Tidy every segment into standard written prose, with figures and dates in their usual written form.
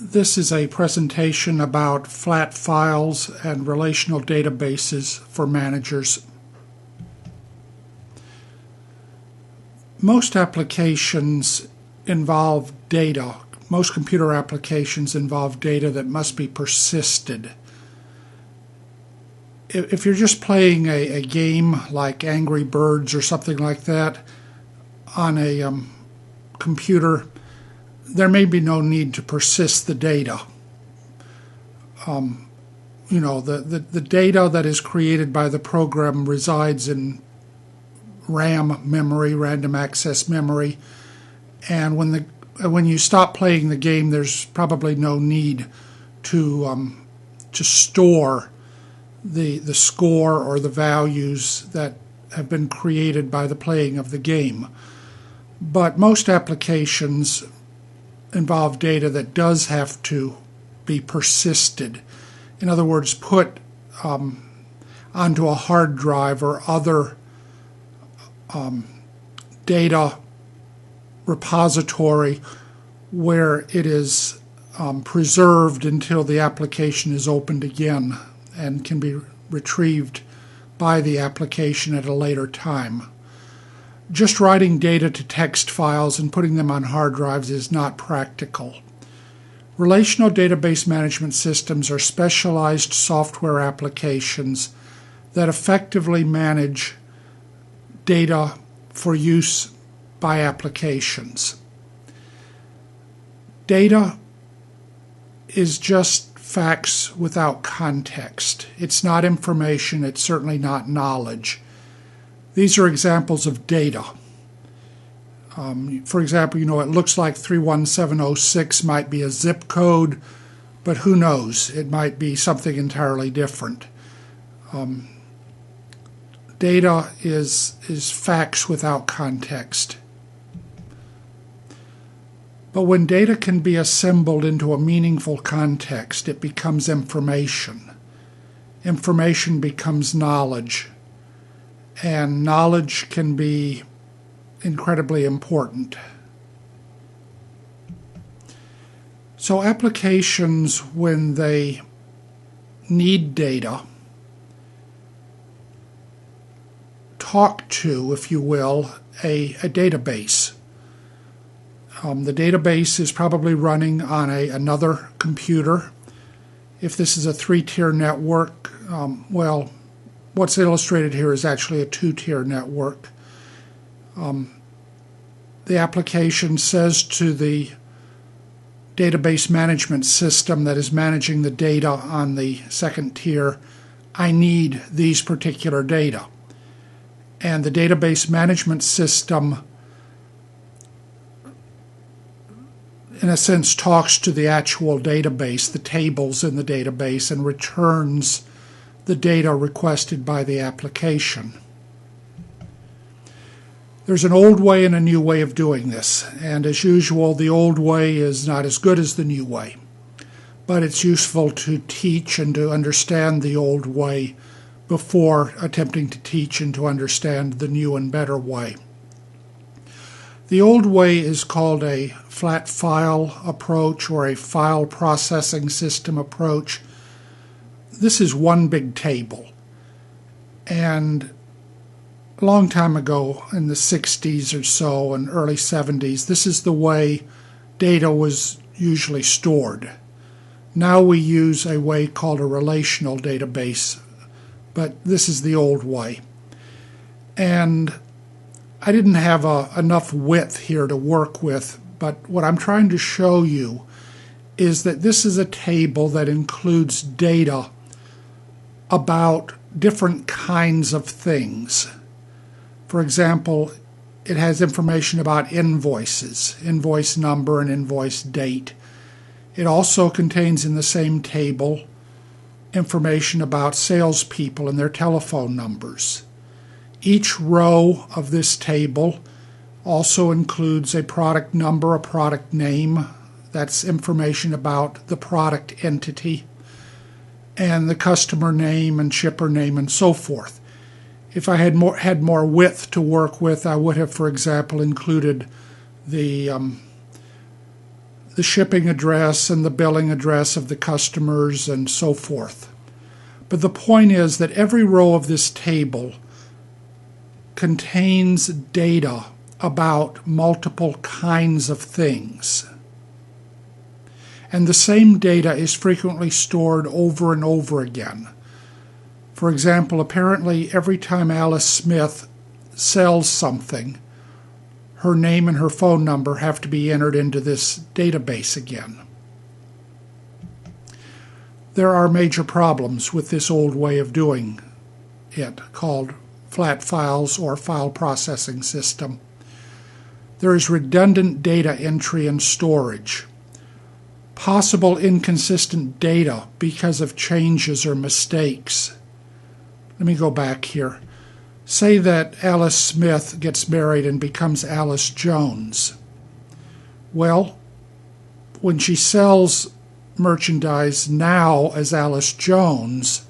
This is a presentation about flat files and relational databases for managers. Most applications involve data. Most computer applications involve data that must be persisted. If you're just playing a game like Angry Birds or something like that on a computer, there may be no need to persist the data. The data that is created by the program resides in RAM memory, random access memory, and when you stop playing the game, there's probably no need to store the score or the values that have been created by the playing of the game. But most applications involve data that does have to be persisted. In other words, put onto a hard drive or other data repository where it is preserved until the application is opened again and can be retrieved by the application at a later time. Just writing data to text files and putting them on hard drives is not practical. Relational database management systems are specialized software applications that effectively manage data for use by applications. Data is just facts without context. It's not information, it's certainly not knowledge. These are examples of data. For example, it looks like 31706 might be a zip code, but who knows? It might be something entirely different. Data is facts without context. But when data can be assembled into a meaningful context, it becomes information. Information becomes knowledge. And knowledge can be incredibly important. So applications, when they need data, talk to, if you will, a database. The database is probably running on another computer. If this is a three-tier network, what's illustrated here is actually a two-tier network. The application says to the database management system that is managing the data on the second tier, I need these particular data. And the database management system, in a sense, talks to the actual database, the tables in the database, and returns the data requested by the application. There's an old way and a new way of doing this, and as usual, the old way is not as good as the new way. But it's useful to teach and to understand the old way before attempting to teach and to understand the new and better way. The old way is called a flat file approach or a file processing system approach. This is one big table, and a long time ago, in the 60s or so and early 70s, this is the way data was usually stored. Now we use a way called a relational database, but this is the old way. And I didn't have enough width here to work with, but what I'm trying to show you is that this is a table that includes data about different kinds of things. For example, it has information about invoices, invoice number and invoice date. It also contains in the same table information about salespeople and their telephone numbers. Each row of this table also includes a product number, a product name. That's information about the product entity, and the customer name and shipper name and so forth. If I had more width to work with, I would have, for example, included the the shipping address and the billing address of the customers and so forth. But the point is that every row of this table contains data about multiple kinds of things. And the same data is frequently stored over and over again. For example, apparently every time Alice Smith sells something, her name and her phone number have to be entered into this database again. There are major problems with this old way of doing it, called flat files or file processing system. There is redundant data entry and storage, possible inconsistent data because of changes or mistakes. Let me go back here. Say that Alice Smith gets married and becomes Alice Jones. Well, when she sells merchandise now as Alice Jones,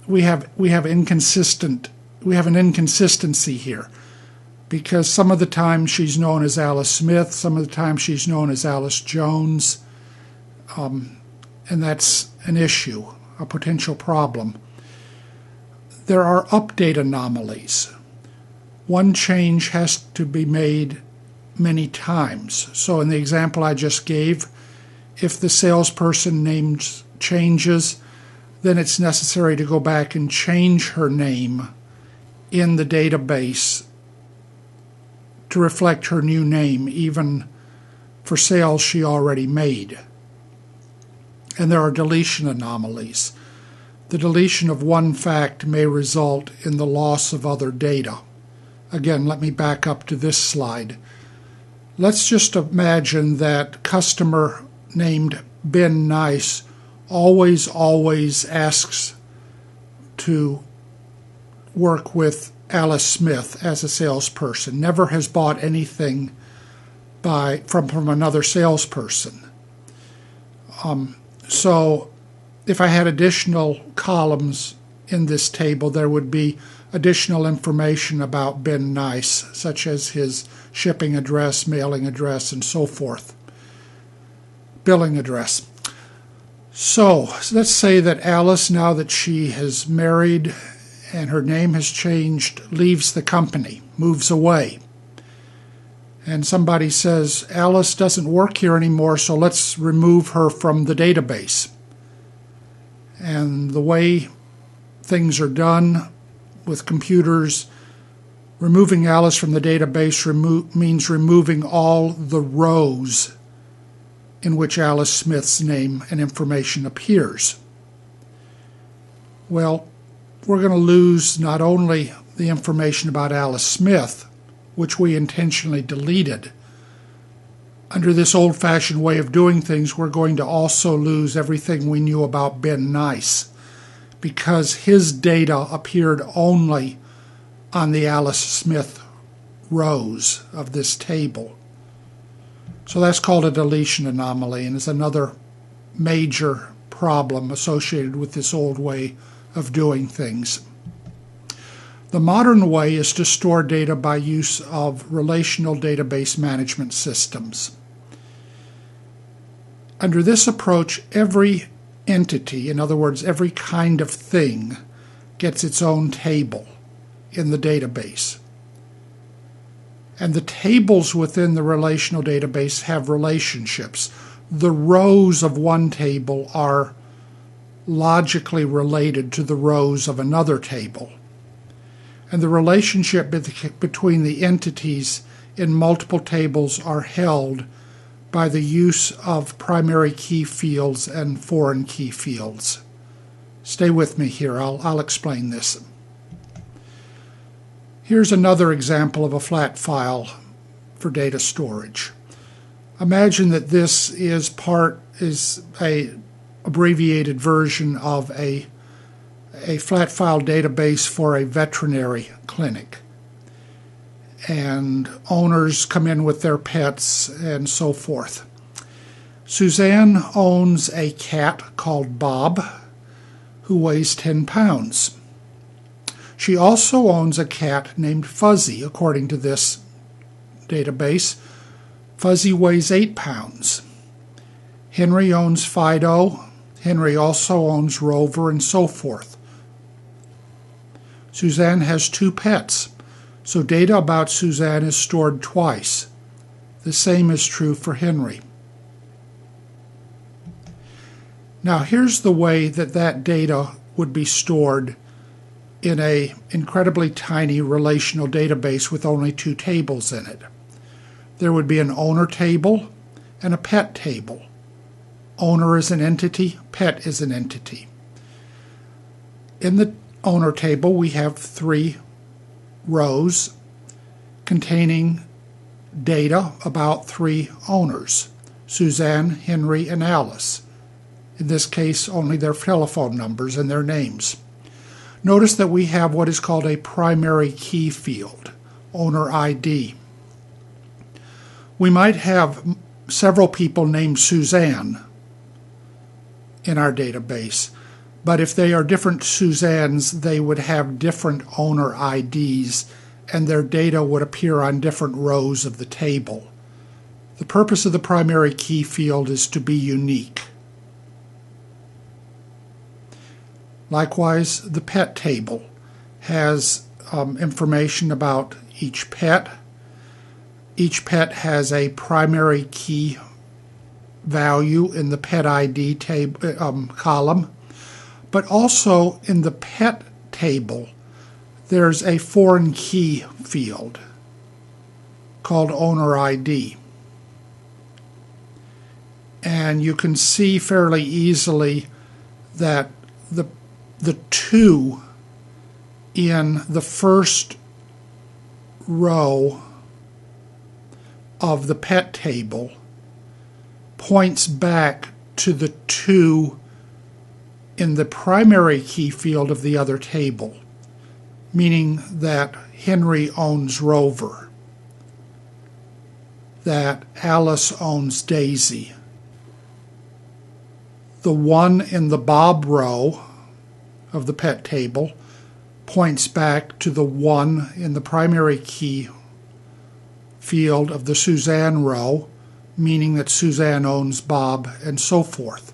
we have an inconsistency here, because some of the time she's known as Alice Smith, some of the time she's known as Alice Jones, and that's an issue, a potential problem. There are update anomalies. One change has to be made many times. So in the example I just gave, if the salesperson name changes, then it's necessary to go back and change her name in the database to reflect her new name, even for sales she already made. And there are deletion anomalies. The deletion of one fact may result in the loss of other data. Again, let me back up to this slide. Let's just imagine that customer named Ben Nice always asks to work with Alice Smith as a salesperson, never has bought anything from another salesperson. So if I had additional columns in this table, there would be additional information about Ben Nice, such as his shipping address, mailing address, and so forth, billing address. So let's say that Alice, now that she has married and her name has changed, leaves the company, moves away. And somebody says, Alice doesn't work here anymore, so let's remove her from the database. And the way things are done with computers, removing Alice from the database means removing all the rows in which Alice Smith's name and information appears. Well, we're going to lose not only the information about Alice Smith, which we intentionally deleted. Under this old-fashioned way of doing things, we're going to also lose everything we knew about Ben Nice, because his data appeared only on the Alice Smith rows of this table. So that's called a deletion anomaly, and is another major problem associated with this old way of doing things. The modern way is to store data by use of relational database management systems. Under this approach, every entity, in other words, every kind of thing, gets its own table in the database. And the tables within the relational database have relationships. The rows of one table are logically related to the rows of another table. And the relationship between the entities in multiple tables are held by the use of primary key fields and foreign key fields. Stay with me here, I'll explain this. Here's another example of a flat file for data storage. Imagine that this is an abbreviated version of a flat file database for a veterinary clinic. And owners come in with their pets and so forth. Suzanne owns a cat called Bob, who weighs 10 pounds. She also owns a cat named Fuzzy, according to this database. Fuzzy weighs 8 pounds. Henry owns Fido. Henry also owns Rover, and so forth. Suzanne has 2 pets, so data about Suzanne is stored twice. The same is true for Henry. Now here's the way that data would be stored in an incredibly tiny relational database with only 2 tables in it. There would be an owner table and a pet table. Owner is an entity, pet is an entity. In the owner table, we have 3 rows containing data about 3 owners: Suzanne, Henry, and Alice. In this case, only their telephone numbers and their names. Notice that we have what is called a primary key field, owner ID. We might have several people named Suzanne in our database, but if they are different Suzannes, they would have different owner IDs, and their data would appear on different rows of the table. The purpose of the primary key field is to be unique. Likewise, the pet table has information about each pet. Each pet has a primary key value in the pet ID column, but also in the pet table there's a foreign key field called owner ID. And you can see fairly easily that the 2 in the first row of the pet table points back to the 2 in the primary key field of the other table, meaning that Henry owns Rover, that Alice owns Daisy. The 1 in the Bob row of the pet table points back to the 1 in the primary key field of the Suzanne row, meaning that Suzanne owns Bob, and so forth.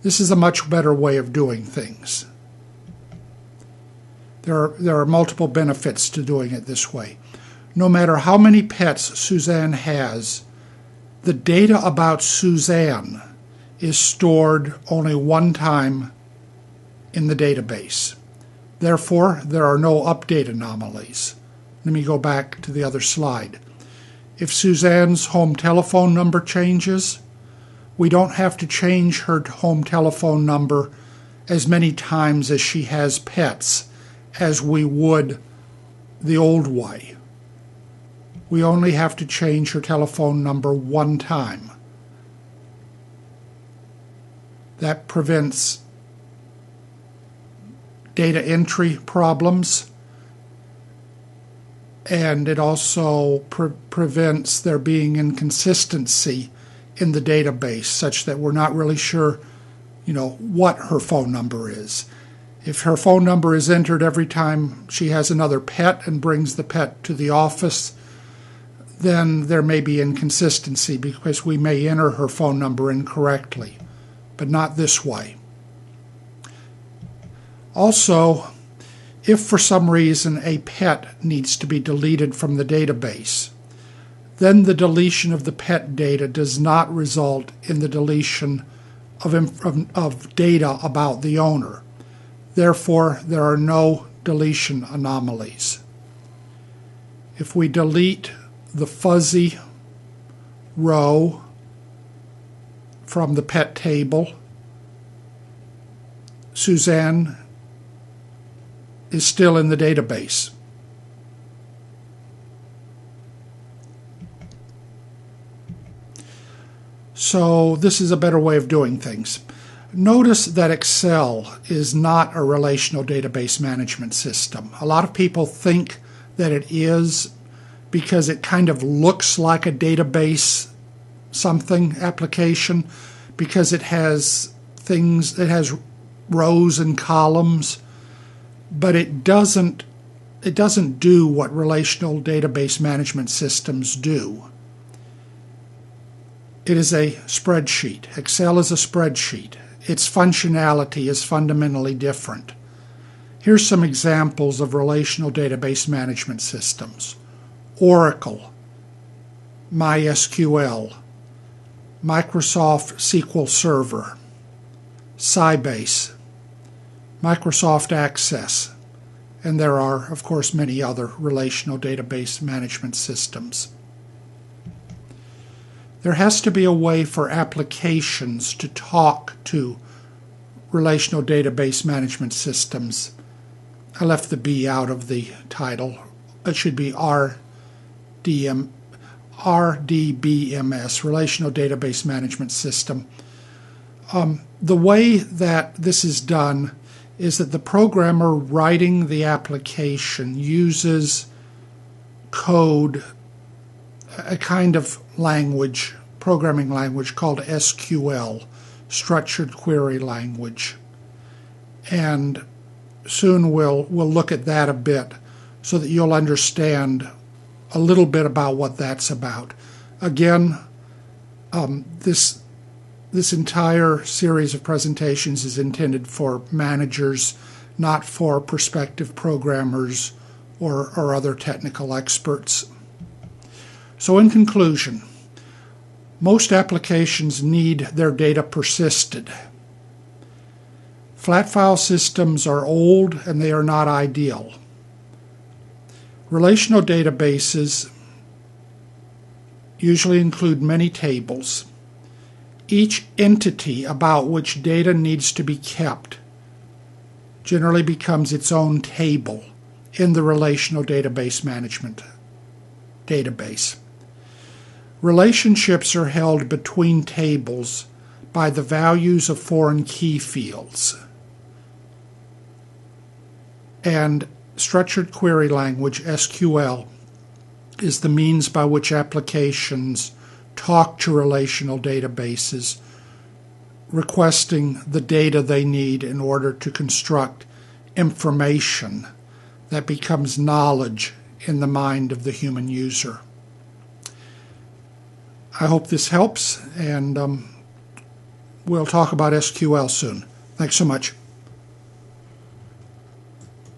This is a much better way of doing things. There are multiple benefits to doing it this way. No matter how many pets Suzanne has, the data about Suzanne is stored only one time in the database. Therefore, there are no update anomalies. Let me go back to the other slide. If Suzanne's home telephone number changes, we don't have to change her home telephone number as many times as she has pets as we would the old way. We only have to change her telephone number 1 time. That prevents data entry problems, and it also prevents there being inconsistency in the database, such that we're not really sure, what her phone number is. If her phone number is entered every time she has another pet and brings the pet to the office, then there may be inconsistency because we may enter her phone number incorrectly, but not this way. Also, if for some reason a pet needs to be deleted from the database, then the deletion of the pet data does not result in the deletion of data about the owner. Therefore, there are no deletion anomalies. If we delete the fuzzy row from the pet table, Suzanne is still in the database. So this is a better way of doing things. Notice that Excel is not a relational database management system. A lot of people think that it is because it kind of looks like a database application, because it has rows and columns, but it doesn't do what relational database management systems do. It is a spreadsheet. Excel is a spreadsheet. Its functionality is fundamentally different. Here's some examples of relational database management systems. Oracle, MySQL, Microsoft SQL Server, Sybase, Microsoft Access, and there are, of course, many other relational database management systems. There has to be a way for applications to talk to relational database management systems. I left the B out of the title. It should be RDBMS, Relational Database Management System. The way that this is done is that the programmer writing the application uses code, a kind of language, programming language called SQL, Structured Query Language. And soon we'll look at that a bit so that you'll understand a little bit about what that's about. Again, this entire series of presentations is intended for managers, not for prospective programmers or other technical experts. So in conclusion, most applications need their data persisted. Flat file systems are old and they are not ideal. Relational databases usually include many tables. Each entity about which data needs to be kept generally becomes its own table in the relational database management database. Relationships are held between tables by the values of foreign key fields. And structured query language, SQL, is the means by which applications talk to relational databases, requesting the data they need in order to construct information that becomes knowledge in the mind of the human user. I hope this helps, and we'll talk about SQL soon. Thanks so much.